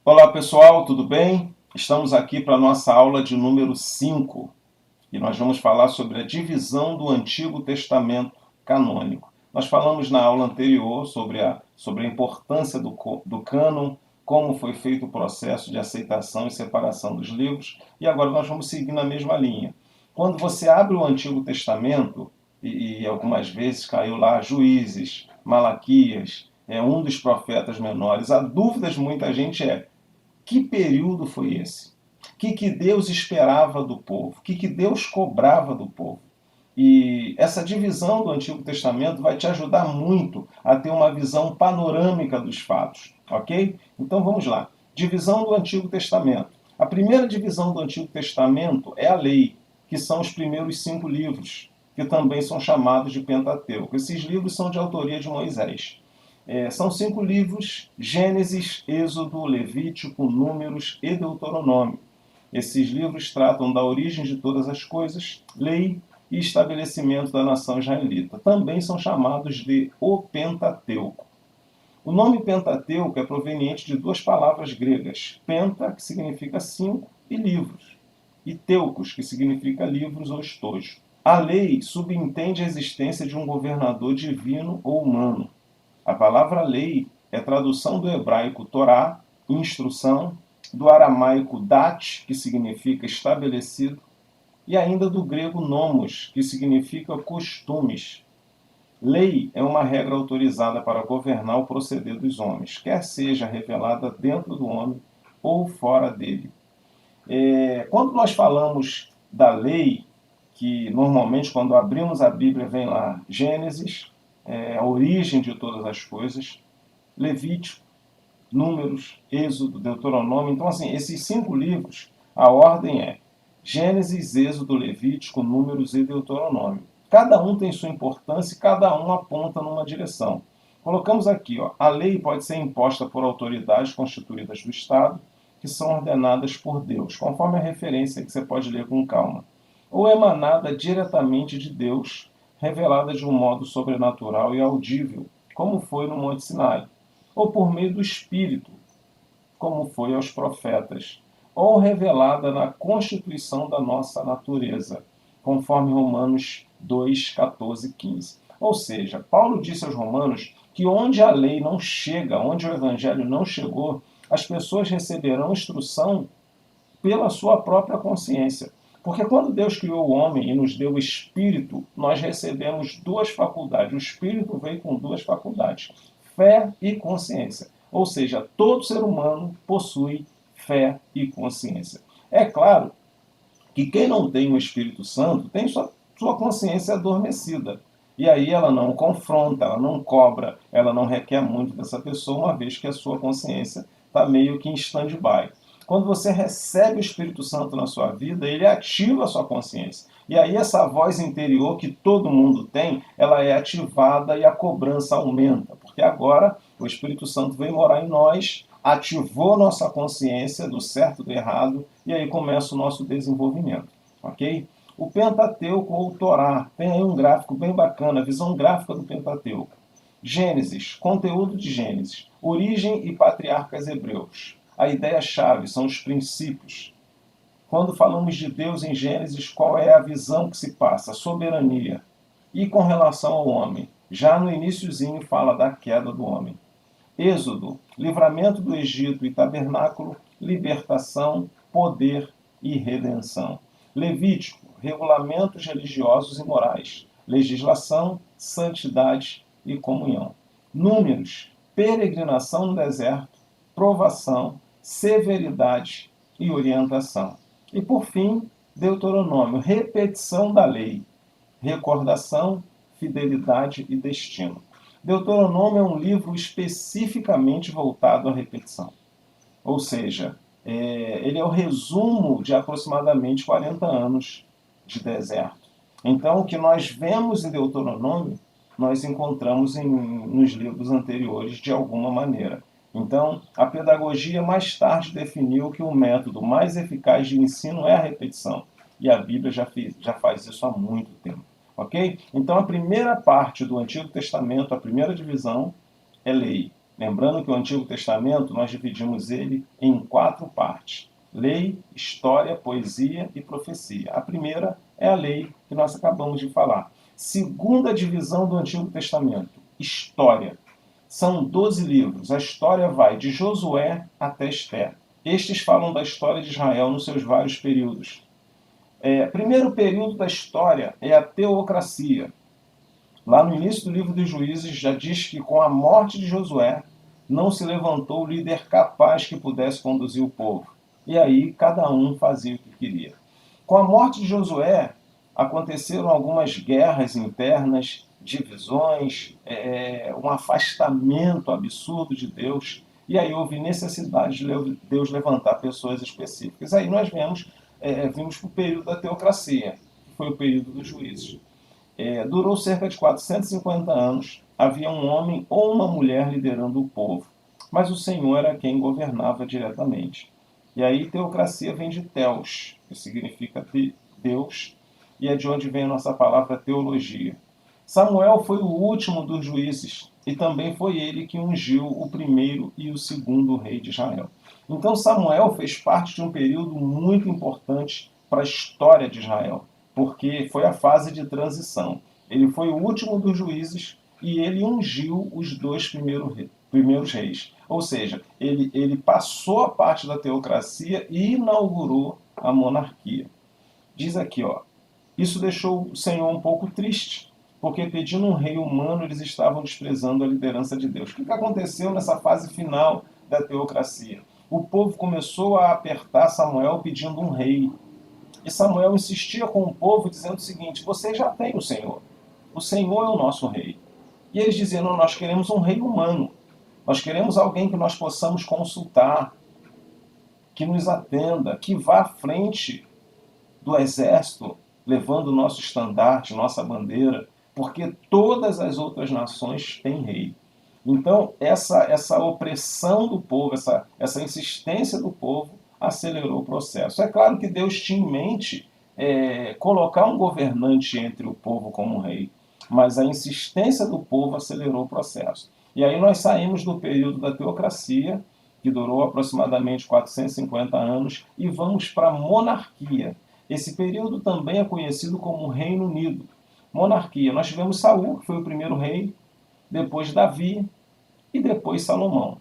Olá pessoal, tudo bem? Estamos aqui para a nossa aula de número 5 e nós vamos falar sobre a divisão do Antigo Testamento canônico. Nós falamos na aula anterior sobre a importância do cânon, como foi feito o processo de aceitação e separação dos livros, e agora nós vamos seguir na mesma linha. Quando você abre o Antigo Testamento, e algumas vezes caiu lá Juízes, Malaquias, um dos profetas menores, a dúvida de muita gente é: que período foi esse? O que Deus esperava do povo? O que Deus cobrava do povo? E essa divisão do Antigo Testamento vai te ajudar muito a ter uma visão panorâmica dos fatos, ok? Então vamos lá. Divisão do Antigo Testamento. A primeira divisão do Antigo Testamento é a lei, que são os primeiros 5 livros, que também são chamados de Pentateuco. Esses livros são de autoria de Moisés. São 5 livros: Gênesis, Êxodo, Levítico, Números e Deuteronômio. Esses livros tratam da origem de todas as coisas, lei e estabelecimento da nação israelita. Também são chamados de o Pentateuco. O nome Pentateuco é proveniente de 2 palavras gregas: penta, que significa 5, e livros, e teucos, que significa livros ou estojo. A lei subentende a existência de um governador divino ou humano. A palavra lei é tradução do hebraico Torá, instrução, do aramaico dat, que significa estabelecido, e ainda do grego nomos, que significa costumes. Lei é uma regra autorizada para governar o proceder dos homens, quer seja revelada dentro do homem ou fora dele. Quando nós falamos da lei, que normalmente quando abrimos a Bíblia vem lá Gênesis, a origem de todas as coisas, Levítico, Números, Êxodo, Deuteronômio. Então, assim, esses 5 livros, a ordem é Gênesis, Êxodo, Levítico, Números e Deuteronômio. Cada um tem sua importância e cada um aponta numa direção. Colocamos aqui, a lei pode ser imposta por autoridades constituídas do Estado, que são ordenadas por Deus, conforme a referência que você pode ler com calma, ou emanada diretamente de Deus, revelada de um modo sobrenatural e audível, como foi no Monte Sinai, ou por meio do Espírito, como foi aos profetas, ou revelada na constituição da nossa natureza, conforme Romanos 2, 14 e 15. Ou seja, Paulo disse aos romanos que onde a lei não chega, onde o evangelho não chegou, as pessoas receberão instrução pela sua própria consciência. Porque quando Deus criou o homem e nos deu o Espírito, nós recebemos 2 faculdades. O Espírito veio com 2 faculdades: fé e consciência. Ou seja, todo ser humano possui fé e consciência. É claro que quem não tem o Espírito Santo tem sua consciência adormecida. E aí ela não confronta, ela não cobra, ela não requer muito dessa pessoa, uma vez que a sua consciência está meio que em stand-by. Quando você recebe o Espírito Santo na sua vida, ele ativa a sua consciência. E aí essa voz interior que todo mundo tem, ela é ativada e a cobrança aumenta. Porque agora o Espírito Santo vem morar em nós, ativou nossa consciência do certo e do errado, e aí começa o nosso desenvolvimento. Ok? O Pentateuco ou Torá, tem aí um gráfico bem bacana, a visão gráfica do Pentateuco. Gênesis, conteúdo de Gênesis, origem e patriarcas hebreus. A ideia-chave são os princípios. Quando falamos de Deus em Gênesis, qual é a visão que se passa? Soberania. E com relação ao homem? Já no iniciozinho fala da queda do homem. Êxodo, livramento do Egito e tabernáculo, libertação, poder e redenção. Levítico, regulamentos religiosos e morais, legislação, santidade e comunhão. Números, peregrinação no deserto, provação, severidade e orientação. E por fim, Deuteronômio, repetição da lei, recordação, fidelidade e destino. Deuteronômio é um livro especificamente voltado à repetição. Ou seja, ele é o resumo de aproximadamente 40 anos de deserto. Então, o que nós vemos em Deuteronômio, nós encontramos nos livros anteriores de alguma maneira. Então, a pedagogia mais tarde definiu que o método mais eficaz de ensino é a repetição. E a Bíblia já faz isso há muito tempo. Ok? Então, a primeira parte do Antigo Testamento, a primeira divisão, é lei. Lembrando que o Antigo Testamento nós dividimos ele em 4 partes: lei, história, poesia e profecia. A primeira é a lei que nós acabamos de falar. Segunda divisão do Antigo Testamento, história. São 12 livros. A história vai de Josué até Esther. Estes falam da história de Israel nos seus vários períodos. Primeiro período da história é a teocracia. Lá no início do livro dos Juízes já diz que com a morte de Josué não se levantou líder capaz que pudesse conduzir o povo. E aí cada um fazia o que queria. Com a morte de Josué aconteceram algumas guerras internas, divisões, um afastamento absurdo de Deus. E aí houve necessidade de Deus levantar pessoas específicas. Aí nós vimos para o período da teocracia, que foi o período dos juízes. Durou cerca de 450 anos. Havia um homem ou uma mulher liderando o povo, mas o Senhor era quem governava diretamente. E aí teocracia vem de Theos, que significa Deus, e é de onde vem a nossa palavra teologia. Samuel foi o último dos juízes, e também foi ele que ungiu o primeiro e o segundo rei de Israel. Então Samuel fez parte de um período muito importante para a história de Israel, porque foi a fase de transição. Ele foi o último dos juízes e ele ungiu os 2 primeiros reis. Ou seja, ele passou a parte da teocracia e inaugurou a monarquia. Diz aqui, isso deixou o Senhor um pouco triste, porque pedindo um rei humano eles estavam desprezando a liderança de Deus. O que aconteceu nessa fase final da teocracia? O povo começou a apertar Samuel pedindo um rei. E Samuel insistia com o povo dizendo o seguinte: vocês já têm o Senhor. O Senhor é o nosso rei. E eles diziam: não, nós queremos um rei humano. Nós queremos alguém que nós possamos consultar, que nos atenda, que vá à frente do exército, levando o nosso estandarte, nossa bandeira, porque todas as outras nações têm rei. Então, essa opressão do povo, essa insistência do povo, acelerou o processo. É claro que Deus tinha em mente colocar um governante entre o povo como rei, mas a insistência do povo acelerou o processo. E aí nós saímos do período da teocracia, que durou aproximadamente 450 anos, e vamos para a monarquia. Esse período também é conhecido como Reino Unido. Monarquia. Nós tivemos Saul, que foi o primeiro rei, depois Davi e depois Salomão.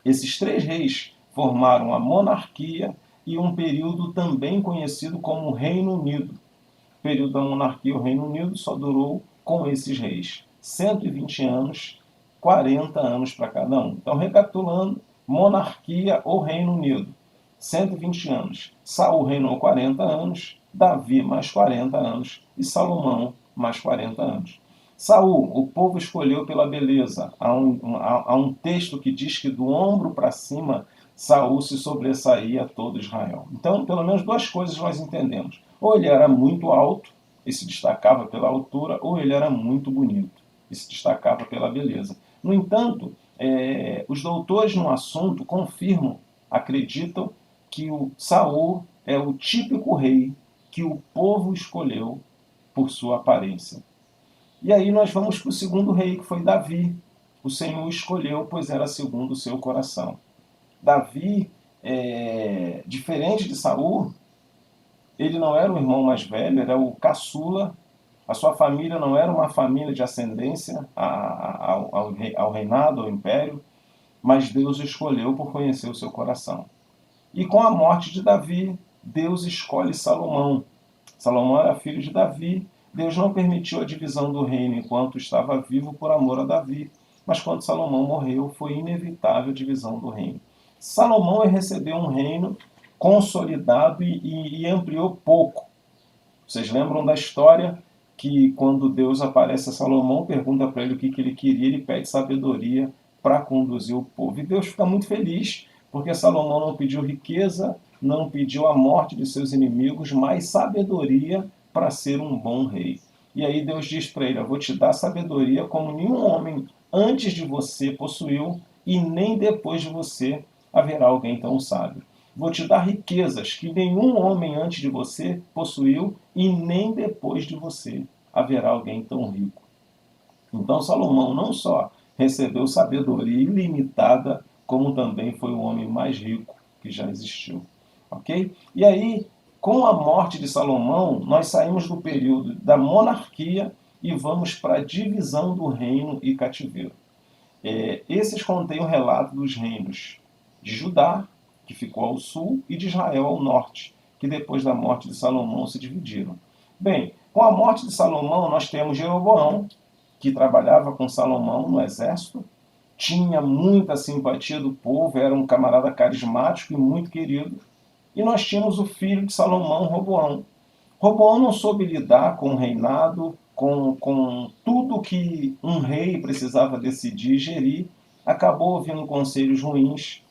Esses 3 reis formaram a monarquia e um período também conhecido como Reino Unido. O período da monarquia, o Reino Unido, só durou com esses reis 120 anos, 40 anos para cada um. Então, recapitulando, monarquia ou Reino Unido, 120 anos. Saul reinou 40 anos, Davi mais 40 anos e Salomão mais 40 anos. Saul, o povo escolheu pela beleza. Há um texto que diz que do ombro para cima Saul se sobressaía a todo Israel. Então, pelo menos 2 coisas nós entendemos. Ou ele era muito alto e se destacava pela altura, ou ele era muito bonito e se destacava pela beleza. No entanto, os doutores no assunto confirmam, acreditam que o Saul é o típico rei que o povo escolheu por sua aparência. E aí nós vamos para o segundo rei, que foi Davi. O Senhor escolheu, pois era segundo o seu coração. Davi, diferente de Saul, ele não era o irmão mais velho, era o caçula. A sua família não era uma família de ascendência ao reinado, ao império, mas Deus o escolheu por conhecer o seu coração. E com a morte de Davi, Deus escolhe Salomão. Salomão era filho de Davi. Deus não permitiu a divisão do reino enquanto estava vivo por amor a Davi. Mas quando Salomão morreu, foi inevitável a divisão do reino. Salomão recebeu um reino consolidado e ampliou pouco. Vocês lembram da história que quando Deus aparece a Salomão, pergunta para ele o que ele queria, ele pede sabedoria para conduzir o povo. E Deus fica muito feliz, porque Salomão não pediu riqueza, não pediu a morte de seus inimigos, mas sabedoria para ser um bom rei. E aí Deus diz para ele: eu vou te dar sabedoria como nenhum homem antes de você possuiu, e nem depois de você haverá alguém tão sábio. Vou te dar riquezas que nenhum homem antes de você possuiu, e nem depois de você haverá alguém tão rico. Então Salomão não só recebeu sabedoria ilimitada, como também foi o homem mais rico que já existiu. Ok? E aí, com a morte de Salomão, nós saímos do período da monarquia e vamos para a divisão do reino e cativeiro. Esses contêm o relato dos reinos de Judá, que ficou ao sul, e de Israel ao norte, que depois da morte de Salomão se dividiram. Bem, com a morte de Salomão, nós temos Jeroboão, que trabalhava com Salomão no exército, tinha muita simpatia do povo, era um camarada carismático e muito querido. E nós tínhamos o filho de Salomão, Roboão. Roboão não soube lidar com o reinado, com tudo que um rei precisava decidir e gerir, acabou ouvindo conselhos ruins,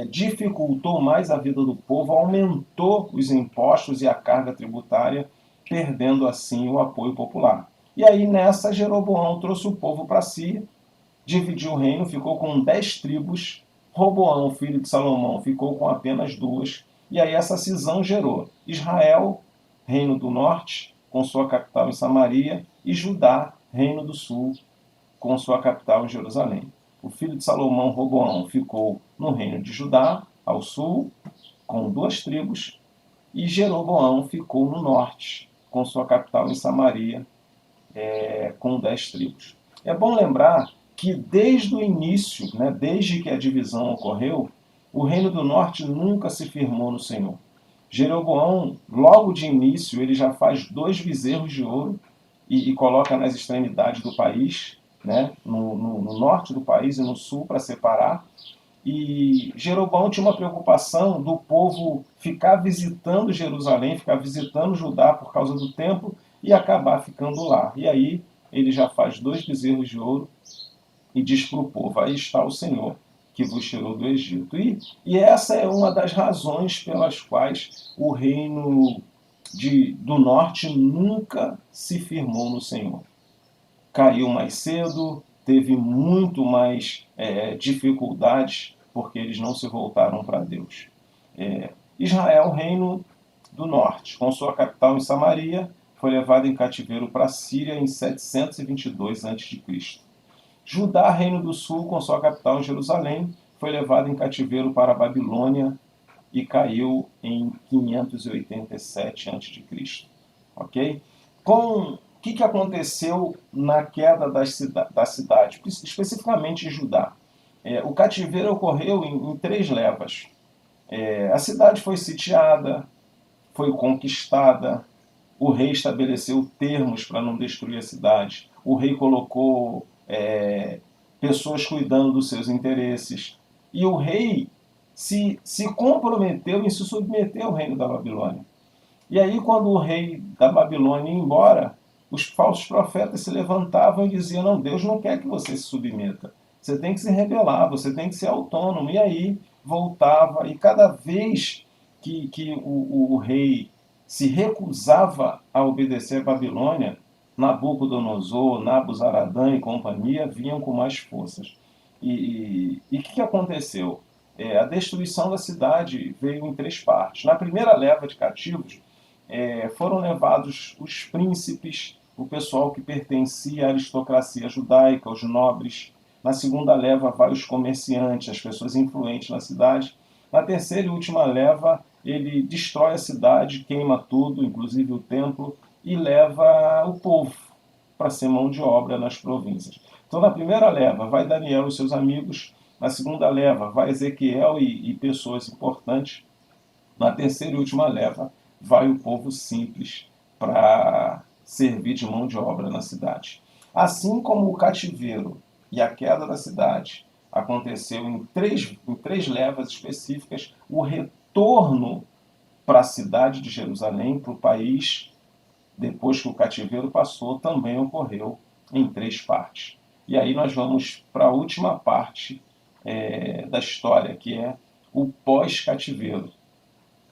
dificultou mais a vida do povo, aumentou os impostos e a carga tributária, perdendo assim o apoio popular. E aí nessa, Jeroboão trouxe o povo para si, dividiu o reino, ficou com 10 tribos. Roboão, filho de Salomão, ficou com apenas 2. E aí essa cisão gerou Israel, reino do norte, com sua capital em Samaria, e Judá, reino do sul, com sua capital em Jerusalém. O filho de Salomão, Roboão, ficou no reino de Judá, ao sul, com 2 tribos, e Jeroboão ficou no norte, com sua capital em Samaria, com 10 tribos. É bom lembrar que desde o início, desde que a divisão ocorreu, o reino do norte nunca se firmou no Senhor. Jeroboão, logo de início, ele já faz 2 bezerros de ouro e coloca nas extremidades do país, no norte do país e no sul, para separar. E Jeroboão tinha uma preocupação do povo ficar visitando Jerusalém, ficar visitando Judá por causa do templo e acabar ficando lá. E aí ele já faz 2 bezerros de ouro e diz para o povo: aí está o Senhor que vos tirou do Egito. E essa é uma das razões pelas quais o reino do norte nunca se firmou no Senhor. Caiu mais cedo, teve muito mais dificuldades, porque eles não se voltaram para Deus. Israel, reino do norte, com sua capital em Samaria, foi levado em cativeiro para a Síria em 722 a.C. Judá, reino do sul, com sua capital em Jerusalém, foi levado em cativeiro para a Babilônia e caiu em 587 a.C. Ok? O que aconteceu na queda da cidade, especificamente em Judá? O cativeiro ocorreu em 3 levas. A cidade foi sitiada, foi conquistada, o rei estabeleceu termos para não destruir a cidade, o rei colocou pessoas cuidando dos seus interesses, e o rei se comprometeu em se submeter ao reino da Babilônia. E aí, quando o rei da Babilônia ia embora, os falsos profetas se levantavam e diziam: não, Deus não quer que você se submeta, você tem que se rebelar, você tem que ser autônomo. E aí voltava, e cada vez que o rei se recusava a obedecer a Babilônia, Nabucodonosor, Nabuzaradã e companhia vinham com mais forças. E o que aconteceu? A destruição da cidade veio em 3 partes. Na primeira leva de cativos, foram levados os príncipes, o pessoal que pertencia à aristocracia judaica, os nobres. Na segunda leva vai os comerciantes, as pessoas influentes na cidade. Na terceira e última leva, ele destrói a cidade, queima tudo, inclusive o templo, e leva o povo para ser mão de obra nas províncias. Então, na primeira leva, vai Daniel e seus amigos. Na segunda leva, vai Ezequiel e pessoas importantes. Na terceira e última leva, vai o povo simples para servir de mão de obra na cidade. Assim como o cativeiro e a queda da cidade aconteceu em três levas específicas, o retorno para a cidade de Jerusalém, para o país, depois que o cativeiro passou, também ocorreu em 3 partes. E aí nós vamos para a última parte da história, que é o pós-cativeiro.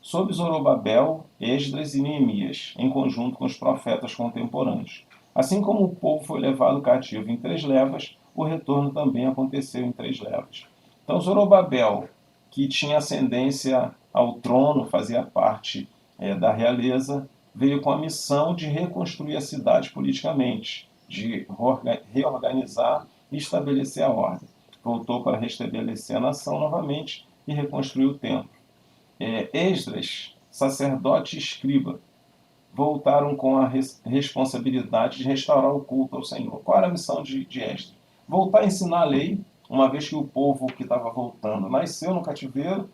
Sob Zorobabel, Esdras e Neemias, em conjunto com os profetas contemporâneos. Assim como o povo foi levado cativo em 3 levas, o retorno também aconteceu em 3 levas. Então Zorobabel, que tinha ascendência ao trono, fazia parte da realeza, veio com a missão de reconstruir a cidade politicamente, de reorganizar e estabelecer a ordem. Voltou para restabelecer a nação novamente e reconstruir o templo. Esdras, sacerdote e escriba, voltaram com a responsabilidade de restaurar o culto ao Senhor. Qual era a missão de Esdras? Voltar a ensinar a lei, uma vez que o povo que estava voltando nasceu no cativeiro,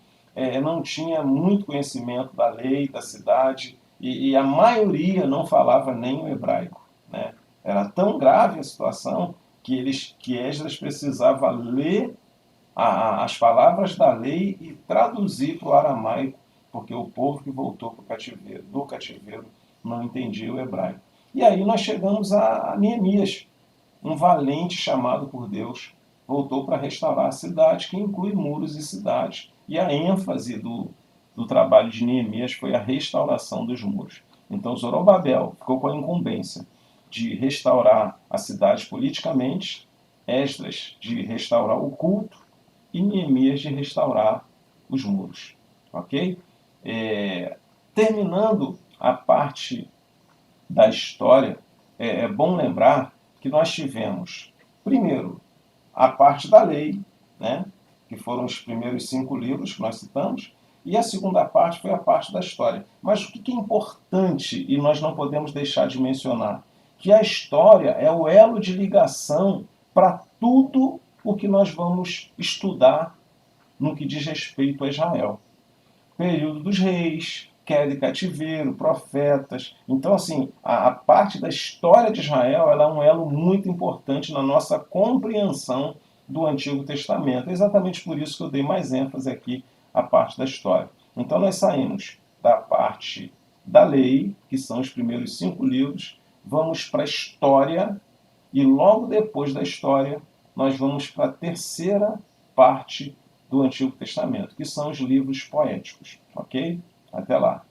não tinha muito conhecimento da lei, da cidade, e a maioria não falava nem o hebraico, né? Era tão grave a situação que Esdras precisava ler as palavras da lei e traduzir para o aramaico, porque o povo que voltou para o cativeiro, do cativeiro não entendia o hebraico. E aí nós chegamos a Neemias, um valente chamado por Deus, voltou para restaurar a cidade, que inclui muros e cidades. E a ênfase do trabalho de Neemias foi a restauração dos muros. Então Zorobabel ficou com a incumbência de restaurar a cidade politicamente, Esdras de restaurar o culto e Neemias de restaurar os muros. Ok? Terminando a parte da história, é bom lembrar que nós tivemos, primeiro, a parte da lei, né, que foram os primeiros 5 livros que nós citamos, e a segunda parte foi a parte da história. Mas o que é importante, e nós não podemos deixar de mencionar, que a história é o elo de ligação para tudo o que nós vamos estudar no que diz respeito a Israel. Período dos reis, queda e cativeiro, profetas. Então, assim, a parte da história de Israel ela é um elo muito importante na nossa compreensão do Antigo Testamento. É exatamente por isso que eu dei mais ênfase aqui à parte da história. Então, nós saímos da parte da lei, que são os primeiros 5 livros, vamos para a história, e logo depois da história, nós vamos para a terceira parte do Antigo Testamento, que são os livros poéticos. Ok? Até lá.